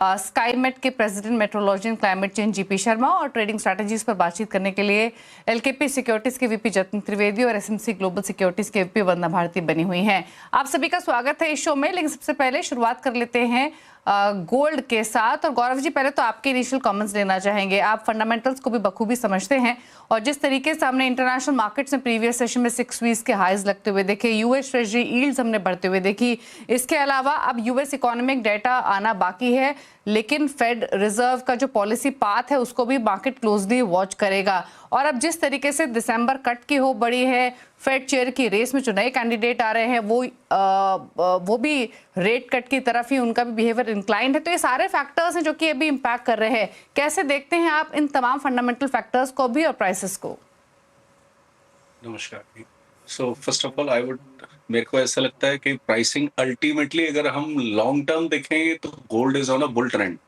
स्काईमेट के president metrology and climate change GP Sharma और trading strategies पर बातचीत करने के लिए एलकेपी सिक्योरिटीज के वीपी जतिन त्रिवेदी और एसएमसी ग्लोबल सिक्योरिटीज के वीपी वंदना भारती बनी हुई हैं। आप सभी का स्वागत है इस शो में। लेकिन सबसे पहले शुरुआत कर लेते हैं गोल्ड के साथ। और गौरव जी, पहले तो आपके इनिशियल कमेंट्स लेना चाहेंगे। आप फंडामेंटल्स को भी बखूबी समझते हैं और जिस तरीके से हमने इंटरनेशनल मार्केट्स में प्रीवियस सेशन में 6 वीक्स के हाईज लगते हुए देखे, यूएस ट्रेजरी यील्ड्स हमने बढ़ते हुए देखी। इसके अलावा अब यूएस इकोनॉमिक डेटा आना बाकी है, लेकिन फेड रिजर्व का जो पॉलिसी पाथ है उसको भी मार्केट क्लोजली वॉच करेगा। और अब जिस तरीके से दिसंबर कट की हो बड़ी है, फेड चेयर की रेस में जो नए कैंडिडेट आ रहे हैं वो भी रेट कट की तरफ ही उनका भी बिहेवियर इंक्लाइंड है। तो ये सारे फैक्टर्स हैं जो कि अभी इम्पैक्ट कर रहे हैं। कैसे देखते हैं आप इन तमाम फंडामेंटल फैक्टर्स को भी और प्राइसेस को? नमस्कार। सो फर्स्ट ऑफ ऑल मेरे को ऐसा लगता है कि प्राइसिंग अल्टीमेटली अगर हम लॉन्ग टर्म देखेंगे तो gold is on a bull trend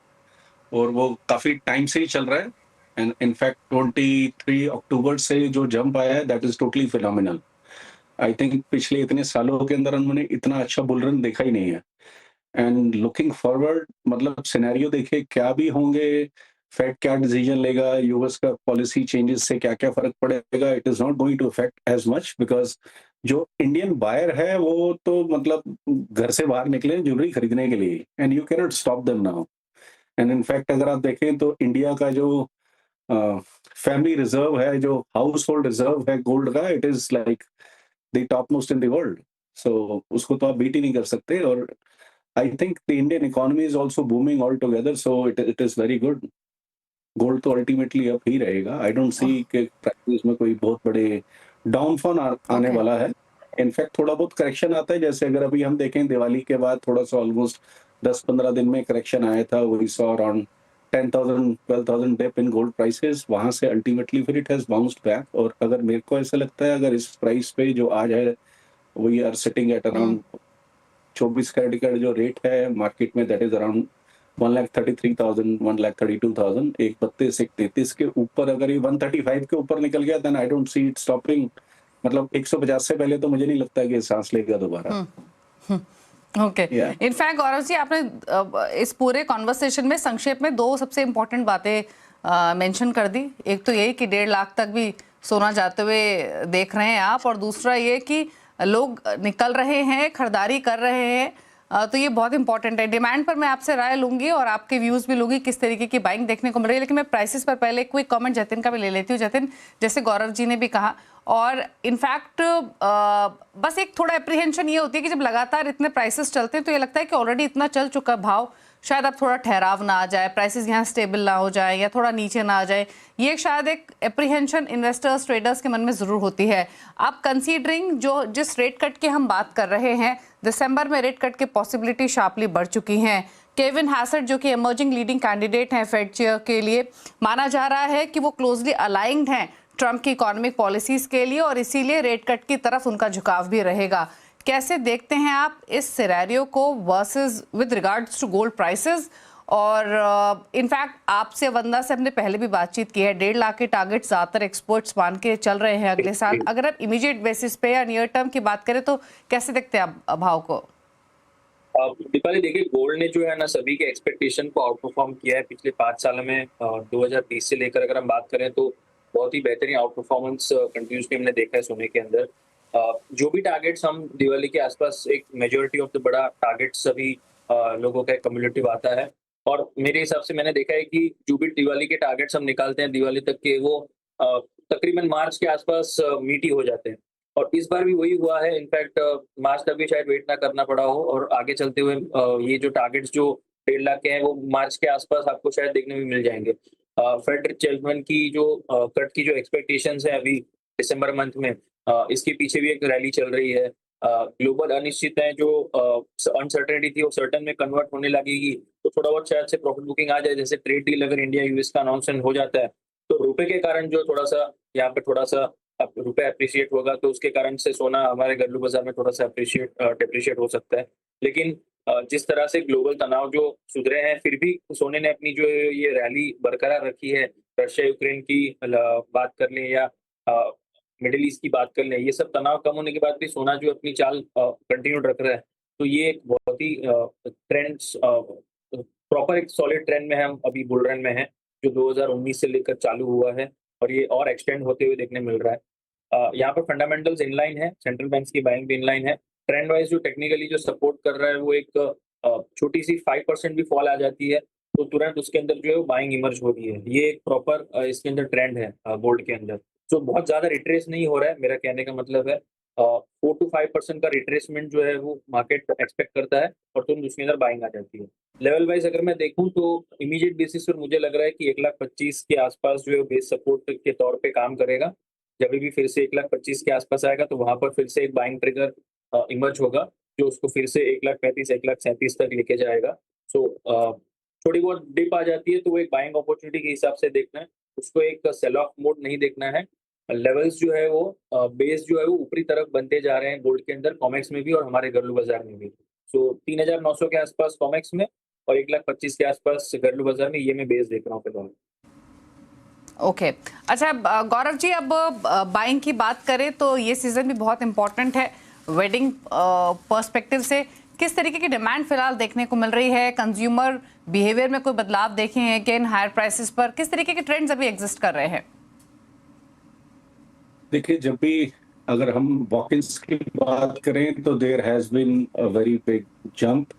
और वो काफी टाइम से ही चल रहा है। एंड इनफैक्ट 23 अक्टूबर से जो जंप आया है that is totally phenomenal. I think पिछले इतने सालों के अंदर उन्होंने इतना अच्छा बुल रन देखा ही नहीं है। एंड लुकिंग फॉरवर्ड मतलब सिनेरियो देखिए क्या भी होंगे, फेड क्या डिसीजन लेगा, यूएस का पॉलिसी चेंजेस से क्या क्या फर्क पड़ेगा, it is not going to affect as much because जो इंडियन बायर है वो तो मतलब घर से बाहर निकले ज्वेलरी खरीदने के लिए and you cannot stop them now. And in fact अगर आप देखें तो इंडिया का जो फैमिली रिजर्व है, जो हाउस होल्ड रिजर्व है गोल्ड का, it is like the top most in the world. So उसको तो आप बीट ही नहीं कर सकते। और I think the Indian economy is also booming altogether, so it is very good. Gold तो अल्टीमेटली अप ही रहेगा। आई डोंट सी कि प्राइसेस में कोई बहुत बड़े डाउनफॉल आने वाला है। इनफैक्ट थोड़ा बहुत करेक्शन आता है, जैसे अगर अभी हम देखें दिवाली के बाद थोड़ा सा ऑलमोस्ट 10-15 दिन में करेक्शन आया था, वही saw around 10,000-12,000 dip in gold prices. वहां से अल्टीमेटली फिर इट हैज बाउंस्ड बैक। और अगर मेरे को ऐसा लगता है अगर इस प्राइस पे जो आज है we are sitting at around 24 carat का जो रेट है मार्केट में, दैट इज अराउंड 1,33,000 1,32,000। 1,32-1,33 के ऊपर अगर ये 135 के ऊपर निकल गया then I don't see it stopping. मतलब 150 से पहले तो मुझे नहीं लगता कि सांस लेगा दोबारा। ओके, इनफैक्ट गौरव जी, आपने इस पूरे कॉन्वर्सेशन में संक्षेप में दो सबसे इंपॉर्टेंट बातें मेंशन कर दी। एक तो यही कि 1.5 लाख तक भी सोना जाते हुए देख रहे हैं आप, और दूसरा ये कि लोग निकल रहे हैं, खरीदारी कर रहे हैं। तो ये बहुत इंपॉर्टेंट है। डिमांड पर मैं आपसे राय लूंगी और आपके व्यूज भी लूंगी किस तरीके की बाइंग देखने को मिल रही है। लेकिन मैं प्राइसेस पर पहले क्विक कमेंट जतिन का भी ले लेती हूँ। जतिन, जैसे गौरव जी ने भी कहा, और इनफैक्ट बस एक थोड़ा एप्रीहेंशन ये होती है कि जब लगातार इतने प्राइसेस चलते हैं तो ये लगता है कि ऑलरेडी इतना चल चुका भाव, शायद अब थोड़ा ठहराव ना आ जाए, प्राइसेस यहाँ स्टेबल ना हो जाए या थोड़ा नीचे ना आ जाए। ये शायद एक एप्रीहेंशन इन्वेस्टर्स ट्रेडर्स के मन में ज़रूर होती है। आप कंसीडरिंग जो जिस रेट कट की हम बात कर रहे हैं, दिसंबर में रेट कट की पॉसिबिलिटी शार्पली बढ़ चुकी हैं। केविन हैसेट जो कि इमर्जिंग लीडिंग कैंडिडेट हैं फेड चेयर के लिए, माना जा रहा है कि वो क्लोजली अलाइंड हैं ट्रंप की इकोनॉमिक पॉलिसीज के लिए और इसीलिए रेट कट की तरफ उनका झुकाव भी रहेगा। कैसे देखते हैं आप इस सिनेरियो को versus with regards to gold prices? और इनफैक्ट आपसे वंदना से हमने पहले भी बातचीत की है, 1.5 लाख के टारगेट ज़्यादातर एक्सपर्ट्स मान के चल रहे हैं अगले साल। अगर आप इमीडिएट बेसिस पे या नियर टर्म की बात करें तो कैसे देखते हैं आप भाव को? दीपाली, देखिए, गोल्ड ने जो है ना सभी के एक्सपेक्टेशन को आउट परफॉर्म किया है पिछले 5 सालों में। 2020 से लेकर अगर हम बात करें तो बहुत ही बेहतरीन आउट परफॉर्मेंस कंटिन्यूसली हमने देखा है सोने के अंदर। जो भी टारगेट्स हम दिवाली के आसपास, एक मेजोरिटी ऑफ द बड़ा टारगेट सभी लोगों का कम्युलेटिव आता है। और मेरे हिसाब से मैंने देखा है कि जो भी दिवाली के टारगेट्स हम निकालते हैं दिवाली तक के, वो तकरीबन मार्च के आसपास मीट ही हो जाते हैं। और इस बार भी वही हुआ है। इनफैक्ट मार्च तक भी शायद वेट ना करना पड़ा हो और आगे चलते हुए ये जो टारगेट्स जो 1.5 लाख के हैं वो मार्च के आसपास आपको शायद देखने में मिल जाएंगे। फेड चेयरमैन की जो कट की जो एक्सपेक्टेशंस है अभी दिसंबर मंथ में, इसके पीछे भी एक रैली चल रही है। ग्लोबल अनिश्चितताएं जो अनसर्टेनिटी थी वो सर्टन में कन्वर्ट होने लगेगी, तो थोड़ा बहुत शायद से प्रॉफिट बुकिंग आ जाए। जैसे ट्रेड डील अगर इंडिया यूएस का अनाउंसमेंट हो जाता है तो रुपए के कारण जो थोड़ा सा यहाँ पे थोड़ा सा रुपए अप्रिशिएट होगा, तो उसके कारण से सोना हमारे घरेलू बाजार में थोड़ा सा डिप्रिशिएट हो सकता है। लेकिन जिस तरह से ग्लोबल तनाव जो सुधरे हैं, फिर भी सोने ने अपनी जो ये रैली बरकरार रखी है। रशिया यूक्रेन की बात कर लें या मिडिल ईस्ट की बात कर लें, ये सब तनाव कम होने के बाद भी सोना जो अपनी चाल कंटिन्यू रख रहा है। तो ये एक बहुत ही ट्रेंड्स प्रॉपर एक सॉलिड ट्रेंड में हम अभी बुल रन में हैं, जो 2019 से लेकर चालू हुआ है और ये और एक्सटेंड होते हुए देखने मिल रहा है। यहाँ पर फंडामेंटल्स इनलाइन है, सेंट्रल बैंक्स की बाइंग भी इनलाइन है। ट्रेंड वाइज जो टेक्निकली जो सपोर्ट कर रहा है वो एक छोटी सी 5% भी फॉल आ जाती है तो तुरंत उसके अंदर जो है वो बाइंग इमर्ज हो रही है। ये एक प्रॉपर इसके अंदर ट्रेंड है गोल्ड के अंदर, जो बहुत ज्यादा रिट्रेस नहीं हो रहा है। मेरा कहने का मतलब है 4 to 5% का रिट्रेसमेंट जो है वो मार्केट एक्सपेक्ट करता है और तुरंत उसके अंदर बाइंग आ जाती है। लेवल वाइज अगर मैं देखूं तो इमीडिएट बेसिस पर मुझे लग रहा है कि 1,25,000 के आसपास जो है बेस सपोर्ट के तौर पे काम करेगा। जब भी फिर से 1,25,000 के आसपास आएगा तो वहां पर फिर से एक बाइंग ट्रिगर इमर्ज होगा जो उसको फिर से 1,35,000 1,37,000 तक लेके जाएगा। सो थोड़ी बहुत डिप आ जाती है तो वो एक बाइंग अपॉर्चुनिटी के हिसाब से देखना है, उसको एक सेल ऑफ मोड नहीं देखना है। लेवल्स जो है वो बेस जो है वो ऊपरी तरफ बनते जा रहे हैं गोल्ड के अंदर, कॉमेक्स में भी और हमारे घरेलू बाजार में भी। सो 3,900 के आसपास कॉमेक्स में और 1,25,000 के आसपास घरेलू बाजार में, ये मैं बेस देख रहा हूँ फिलहाल। ओके अच्छा गौरव जी, अब बाइंग की बात करें तो ये सीजन भी बहुत इंपॉर्टेंट है वेडिंग पर्सपेक्टिव से। किस तरीके की डिमांड फिलहाल देखने को मिल रही है? कंज्यूमर बिहेवियर में कोई बदलाव देखे हैं कि इन हायर प्राइसेस पर किस तरीके के ट्रेंड्स अभी एग्जिस्ट कर रहे हैं? देखिए, जब भी अगर हम वॉक-इन्स की बात करें तो there has been a very big jump.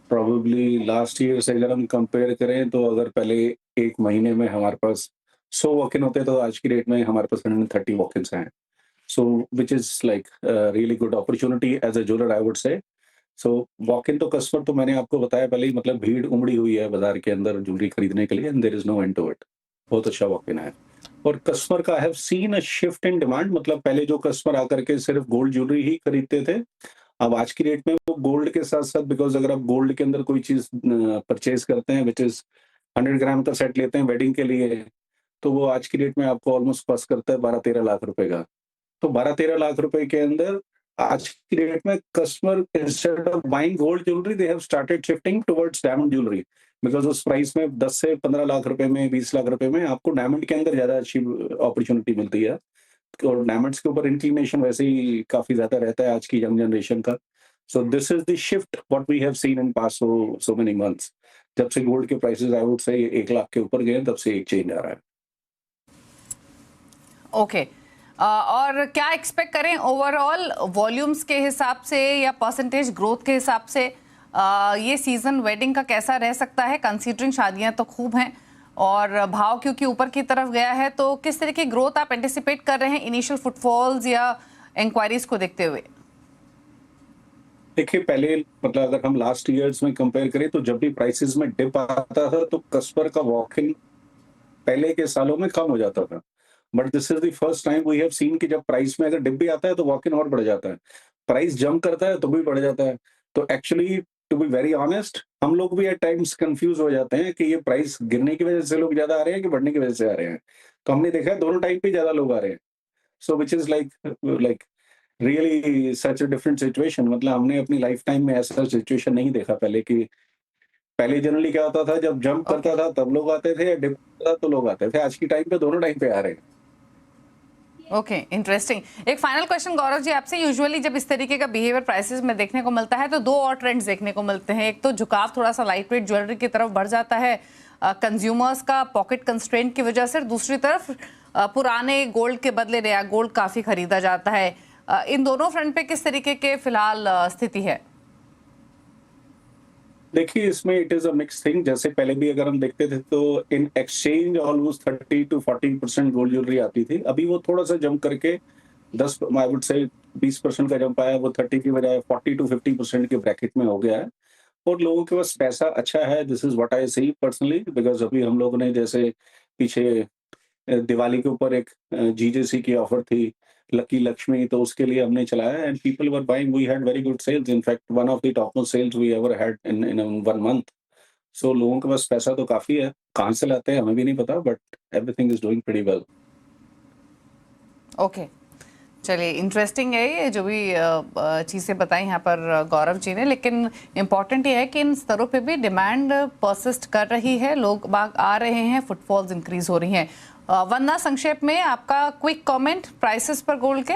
Probably last year से अगर हम कंपेयर करें तो अगर पहले एक महीने में हमारे पास 100 वॉक इन होते तो आज की डेट में हमारे पास 130 वॉक इन्स हैं। So which is like really good opportunity as a jeweller I would say. So walk in तो कस्टमर तो मैंने आपको बताया पहले ही, मतलब भीड़ उमड़ी हुई है बाजार के अंदर ज्वेलरी खरीदने के लिए and there is no end to it. बहुत अच्छा वॉक इन है और कस्टमर का I have seen a shift in demand. मतलब पहले जो कस्टमर आकर के सिर्फ गोल्ड ज्वेलरी ही खरीदते थे, अब आज की डेट में वो गोल्ड के साथ साथ, बिकॉज अगर आप गोल्ड के अंदर कोई चीज परचेज करते हैं विच इज 100 ग्राम का सेट लेते हैं वेडिंग के लिए, तो वो आज की डेट में आपको ऑलमोस्ट कॉस्ट करता है 12-13 लाख रुपए का। तो 12-13 लाख रुपए के अंदर आज की डेट में customer instead of buying gold jewellery they have started shifting towards diamond jewellery, because उस प्राइस में 10 से 15 लाख रुपए में, 20 लाख रुपए में आपको डायमंड के अंदर ज्यादा अच्छी अपॉर्चुनिटी मिलती है और डायमंड्स के ऊपर इंक्लिनेशन वैसे ही काफी ज्यादा रहता है आज की यंग जनरेशन का। So this is the shift what we have seen in past so many months. जब से गोल्ड के प्राइसेस आई वुड से 1 लाख के ऊपर गए तब से एक चेंज आ रहा है। ओके और क्या एक्सपेक्ट करें ओवरऑल वॉल्यूम्स के हिसाब से या परसेंटेज ग्रोथ के हिसाब से ये सीजन वेडिंग का कैसा रह सकता है? कंसीडरिंग शादियां तो खूब हैं और भाव क्योंकि ऊपर की तरफ गया है, तो किस तरह की ग्रोथ आप एंटिसिपेट कर रहे हैं इनिशियल फुटफॉल्स या इंक्वायरीज को देखते हुए? देखिए, पहले मतलब अगर हम लास्ट ईयर्स में कंपेयर करें तो जब भी प्राइसेस में डिप आता था तो कस्टमर का वॉक इन पहले के सालों में कम हो जाता था, but this is the first time we have seen कि जब प्राइस में अगर डिप भी आता है तो वॉक इन और बढ़ जाता है, प्राइस जंप करता है तो भी बढ़ जाता है। तो actually to be very honest, हम लोग भी एट टाइम्स कंफ्यूज हो जाते हैं कि ये प्राइस गिरने की वजह से लोग ज्यादा आ रहे हैं कि बढ़ने की वजह से आ रहे हैं। तो हमने देखा है दोनों टाइम पे ज्यादा लोग आ रहे हैं। So which is like really such a different situation. मतलब हमने अपनी लाइफ टाइम में ऐसा सिचुएशन नहीं देखा पहले, कि पहले जनरली क्या होता था जब जंप करता था तब लोग आते थे, डिप करता था तो लोग आते थे। आज की टाइम पे दोनों टाइम पे आ रहे हैं। Okay interesting. एक फाइनल क्वेश्चन गौरव जी आपसे, यूजुअली जब इस तरीके का बिहेवियर प्राइसेस में देखने को मिलता है तो दो और ट्रेंड्स देखने को मिलते हैं। एक तो झुकाव थोड़ा सा लाइट वेट ज्वेलरी की तरफ बढ़ जाता है कंज्यूमर्स का पॉकेट कंस्ट्रेंट की वजह से, दूसरी तरफ पुराने गोल्ड के बदले नया गोल्ड काफी खरीदा जाता है। इन दोनों फ्रंट पे किस तरीके के फिलहाल स्थिति है? देखिए, इसमें it is a mix thing. जैसे पहले भी अगर हम देखते थे तो in exchange almost 30 to 40% gold jewellery आती थी। अभी वो थोड़ा सा जंप करके 10 आई वुड से 20% का जंप आया, वो 30 की बजाय 40 to 50% के ब्रैकेट में हो गया है और लोगों के पास पैसा अच्छा है। This is what I see personally, because अभी हम लोगों ने जैसे पीछे दिवाली के ऊपर एक जीजेसी की ऑफर थी, लकी लक्ष्मी, तो उसके लिए हमने चलाया and people were buying. We had very good sales, in fact one of the top most sales we ever had in 1 month. So लोगों के पास पैसा तो काफी है, कहाँ से लाते हैं हमें भी नहीं पता, but everything is doing pretty well. Okay चलिए, इंटरेस्टिंग है ये जो भी चीज़ें बताई यहाँ पर गौरव जी ने, लेकिन इम्पॉर्टेंट ये है कि इन स्तरों पे भी डिमांड परसिस्ट कर रही है, लोग बाग आ रहे हैं, फुटफॉल्स इंक्रीज हो रही हैं। वंदना, संक्षेप में आपका क्विक कमेंट प्राइसेस पर गोल्ड के।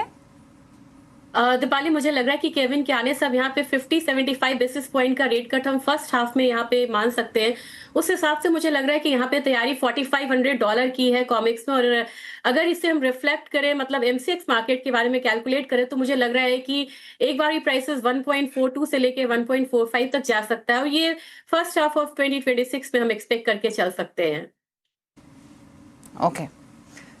दीपाली, मुझे लग रहा है कि केविन के आने से अब यहाँ पे 50-75 बेसिस पॉइंट का रेट कट हम फर्स्ट हाफ में यहाँ पे मान सकते हैं। उस हिसाब से मुझे लग रहा है कि यहाँ पे तैयारी $4500 की है कॉमिक्स में, और अगर इसे हम रिफ्लेक्ट करें, मतलब एमसीएक्स मार्केट के बारे में कैलकुलेट करें, तो मुझे लग रहा है कि एक बार ये प्राइसेस 1.42 से लेके 1.45 तक जा सकता है, और ये फर्स्ट हाफ ऑफ 2026 में हम एक्सपेक्ट करके चल सकते हैं। ओके,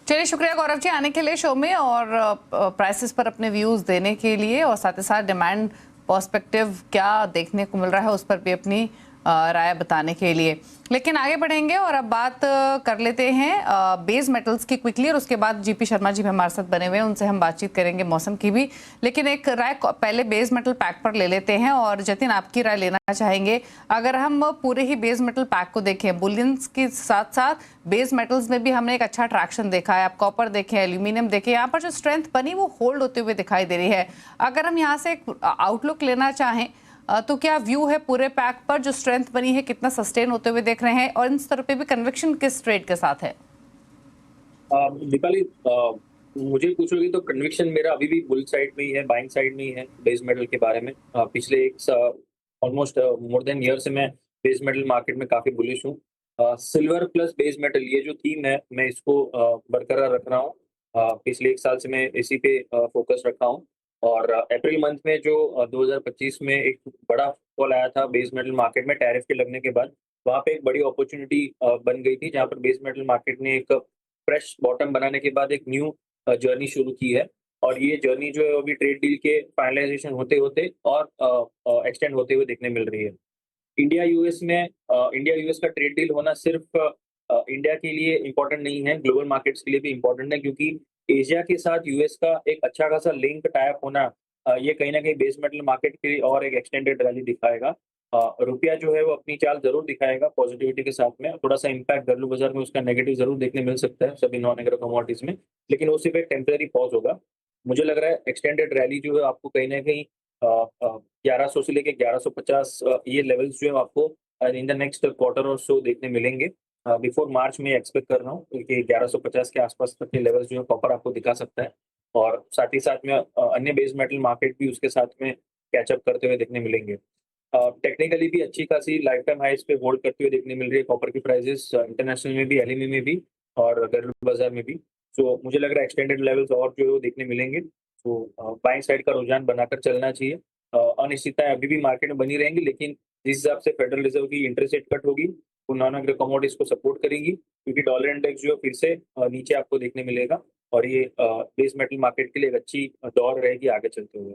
चलिए, शुक्रिया गौरव जी आने के लिए शो में और प्राइसेस पर अपने व्यूज़ देने के लिए, और साथ ही साथ डिमांड पर्सपेक्टिव क्या देखने को मिल रहा है उस पर भी अपनी राय बताने के लिए। लेकिन आगे बढ़ेंगे और अब बात कर लेते हैं बेस मेटल्स की क्विकली, और उसके बाद जीपी शर्मा जी भी हमारे साथ बने हुए हैं, उनसे हम बातचीत करेंगे मौसम की भी। लेकिन एक राय पहले बेस मेटल पैक पर ले लेते हैं, और जतिन आपकी राय लेना चाहेंगे। अगर हम पूरे ही बेस मेटल पैक को देखें, बुलियंस के साथ साथ बेस मेटल्स में भी हमने एक अच्छा ट्रैक्शन देखा है। आप कॉपर देखें, एल्यूमिनियम देखें, यहाँ पर जो स्ट्रेंथ बनी वो होल्ड होते हुए दिखाई दे रही है। अगर हम यहाँ से एक आउटलुक लेना चाहें तो क्या व्यू है पूरे पैक पर, जो स्ट्रेंथ बनी है कितना सस्टेन होते हुए देख रहे हैं, और इन स्तर पे भी कन्विक्शन किस ट्रेड के साथ है? दीपाली, मुझे पूछोगे तो कन्विक्शन मेरा अभी भी बुल साइड में ही है, बाइंग साइड में ही है बेस मेटल के बारे में। पिछले ऑलमोस्ट मोर देन ईयर से मैं बेस मेटल मार्केट में काफी बुलिश हूँ। सिल्वर प्लस बेस मेटल, ये जो थीम है, मैं इसको बरकरार रख रहा हूँ। पिछले 1 साल से मैं इसी पे फोकस रखा हूँ। और अप्रैल मंथ में जो 2025 में एक बड़ा फॉल आया था बेस मेटल मार्केट में टैरिफ के लगने के बाद, वहाँ पे एक बड़ी अपॉर्चुनिटी बन गई थी, जहाँ पर बेस मेटल मार्केट ने एक फ्रेश बॉटम बनाने के बाद एक न्यू जर्नी शुरू की है। और ये जर्नी जो है अभी ट्रेड डील के फाइनलाइजेशन होते होते और एक्सटेंड होते हुए देखने मिल रही है। इंडिया यूएस का ट्रेड डील होना सिर्फ इंडिया के लिए इम्पोर्टेंट नहीं है, ग्लोबल मार्केट्स के लिए भी इम्पोर्टेंट है, क्योंकि एशिया के साथ यूएस का एक अच्छा खासा लिंक टाई अप होना, ये कहीं ना कहीं बेस मेटल मार्केट के लिए और एक एक्सटेंडेड रैली दिखाएगा। रुपया जो है वो अपनी चाल जरूर दिखाएगा पॉजिटिविटी के साथ में। थोड़ा सा इम्पैक्ट घरेलू बाजार में उसका नेगेटिव जरूर देखने मिल सकता है सभी नॉन एग्रो कमोडिटीज में, लेकिन वो सिर्फ एक टेम्पररी पॉज होगा। मुझे लग रहा है एक्सटेंडेड रैली जो है आपको कहीं ना कहीं 1100 से लेके 1150 ये लेवल्स जो है आपको इन द नेक्स्ट क्वार्टर और सो देखने मिलेंगे। बिफोर मार्च में एक्सपेक्ट कर रहा हूँ कि 1150 के आसपास तक के लेवल्स जो है कॉपर आपको दिखा सकता है, और साथ ही साथ में अन्य बेस मेटल मार्केट भी उसके साथ में कैचअप करते हुए देखने मिलेंगे। टेक्निकली भी अच्छी खासी लाइफ टाइम हाइस पे होल्ड करते हुए देखने मिल रही है कॉपर की प्राइसेस, इंटरनेशनल में भी, एलएमई में भी, और घरेलू बाजार में भी। तो मुझे लग रहा है एक्सटेंडेड लेवल्स और जो है वो देखने मिलेंगे। तो बाइंग साइड का रुझान बनाकर चलना चाहिए। अनिश्चितताएं अभी भी मार्केट में बनी रहेंगी, लेकिन जिस हिसाब से फेडरल रिजर्व की इंटरेस्ट रेट कट होगी, वो नॉन एग्रो कमोडिटीज को सपोर्ट करेगी, क्योंकि डॉलर इंडेक्स जो है फिर से नीचे आपको देखने मिलेगा, और ये बेस मेटल मार्केट के लिए एक अच्छी दौर रहेगी आगे चलते हुए।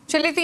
चलिए, तो